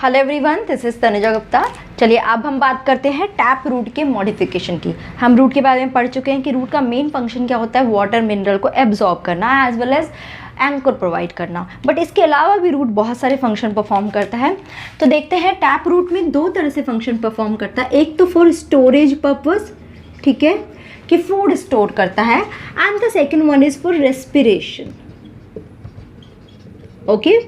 Hello everyone, this is Tanuja Gupta. चलिए अब हम बात करते हैं टैप रूट के मॉडिफिकेशन की। हम रूट के बारे में पढ़ चुके हैं कि रूट का मेन फंक्शन क्या होता है, वाटर मिनरल को एब्जॉर्ब करना as well as anchor provide करना। बट इसके अलावा भी रूट बहुत सारे फंक्शन परफॉर्म करता है। तो देखते हैं टैप रूट में दो तरह से फंक्शन परफॉर्म करता है। एक तो फॉर स्टोरेज पर्पस, ठीक है, कि फूड स्टोर करता है, and the second one is for respiration. Okay,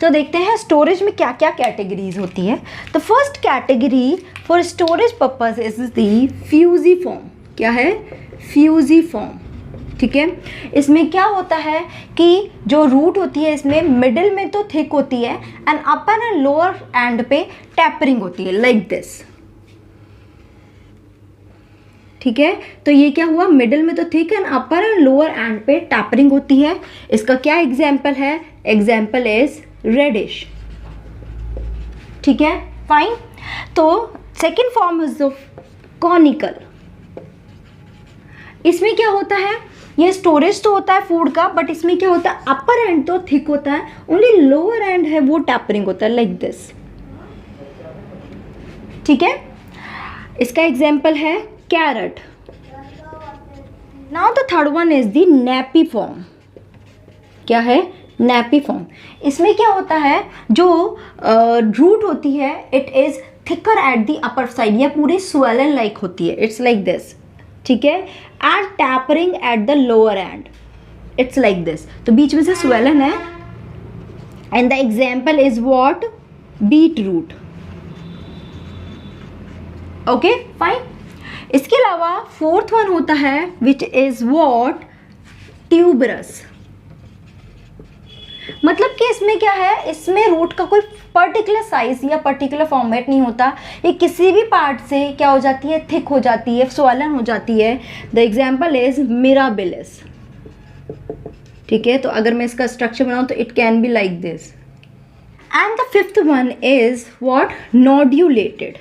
तो देखते हैं स्टोरेज में क्या क्या कैटेगरीज होती है। The first category for storage purpose is the fusiform. क्या है? फ्यूजिफॉर्म, ठीक है। इसमें क्या होता है कि जो रूट होती है इसमें मिडिल में तो थिक होती है and upper and lower and पे टैपरिंग होती है, लाइक दिस, ठीक है। तो ये क्या हुआ, मिडिल में तो thick and upper and lower and पे टैपरिंग होती है। इसका क्या एग्जाम्पल है? एग्जाम्पल इज रेडिश, ठीक है, फाइन। तो second form is of conical. इसमें क्या होता है, ये स्टोरेज तो होता है फूड का, बट इसमें क्या होता है, अपर एंड तो थिक होता है, ओनली लोअर एंड है वो टैपरिंग होता है, लाइक दिस, ठीक है। इसका एग्जाम्पल है carrot. Now the third one is the napiform. क्या है? Napiform. इसमें क्या होता है, जो रूट होती है it is thicker at the upper side, या पूरी स्वेलन लाइक होती है, इट्स लाइक दिस, ठीक है, and tapering at the lower end, it's like this. तो बीच में से स्वेलन है, and the example is what? Beet root. Okay, fine. इसके अलावा फोर्थ वन होता है विच इज व्हाट? ट्यूबरस। मतलब कि इसमें क्या है, इसमें रूट का कोई पर्टिकुलर साइज या पर्टिकुलर फॉर्मेट नहीं होता, ये किसी भी पार्ट से क्या हो जाती है, थिक हो जाती है, स्वलन हो जाती है। द एग्जाम्पल इज मिराबिलिस, ठीक है। तो अगर मैं इसका स्ट्रक्चर बनाऊं तो it can be like this. And the fifth one is what? Nodulated.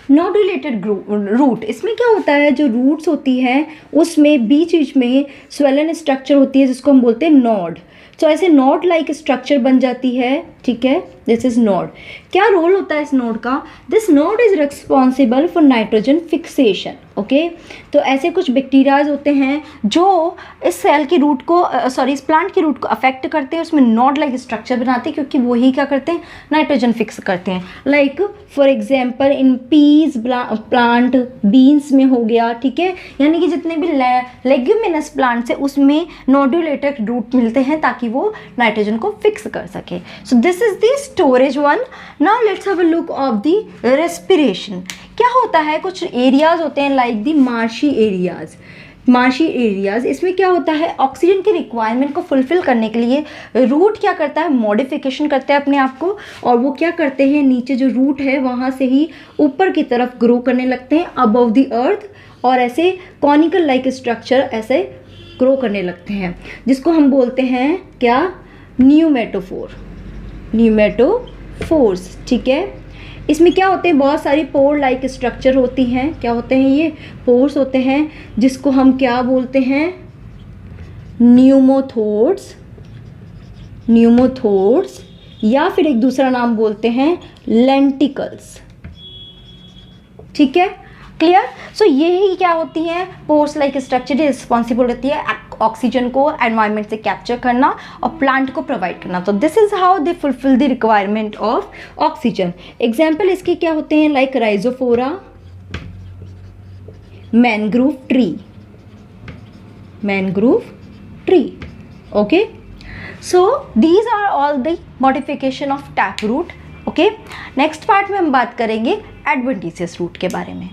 Nodulated root. इसमें क्या होता है, जो रूट्स होती हैं उसमें बीच बीच में स्वेलन स्ट्रक्चर होती है जिसको हम बोलते हैं नोड। तो ऐसे नोड लाइक स्ट्रक्चर बन जाती है, ठीक है, दिस इज नोड। क्या रोल होता है इस नोड का? This node is responsible for nitrogen fixation. Okay, तो ऐसे कुछ बैक्टीरियाज होते हैं जो इस सेल की रूट को इस प्लांट की रूट को अफेक्ट करते हैं, उसमें नोड लाइक स्ट्रक्चर बनाते हैं, क्योंकि वही क्या करते हैं, नाइट्रोजन फिक्स करते हैं। Like for example in peas plant, beans में हो गया, ठीक है, यानी कि जितने भी लेग्यूमिनस प्लांट्स है उसमें नोड्यूलेटेड रूट मिलते हैं ताकि वो नाइट्रोजन को फिक्स कर सके। So this is the storage one. Now let's have a look of the respiration. क्या होता है, कुछ एरियाज होते हैं like the marshy areas. Marshy areas, इसमें क्या होता है, ऑक्सीजन की रिक्वायरमेंट को फुलफिल करने के लिए रूट क्या करता है, मॉडिफिकेशन करता है अपने आप को, और वो क्या करते हैं, नीचे जो रूट है वहाँ से ही ऊपर की तरफ ग्रो करने लगते हैं अबव द अर्थ, और ऐसे कॉनिकल लाइक स्ट्रक्चर ऐसे ग्रो करने लगते हैं, जिसको हम बोलते हैं क्या? न्यूमेटोफोर, न्यूमेटोफोर्स, ठीक है। इसमें क्या होते हैं, बहुत सारी पोर लाइक स्ट्रक्चर होती हैं। क्या होते हैं ये? पोर्स होते हैं, जिसको हम क्या बोलते हैं? न्यूमोथोर्स, न्यूमोथोर्स, या फिर एक दूसरा नाम बोलते हैं लेंटिकल्स, ठीक है, क्लियर। सो यही क्या होती हैं, पोर्स लाइक स्ट्रक्चर रिस्पॉन्सिबल रहती है ऑक्सीजन को एनवायरनमेंट से कैप्चर करना और प्लांट को प्रोवाइड करना। तो this is how they fulfil the requirement of oxygen. Example इसके क्या होते हैं, like rhizophora, mangrove tree, mangrove tree. Okay, so these are all the modification of tap root. Okay, next part में हम बात करेंगे एडवेंटिशियस रूट के बारे में।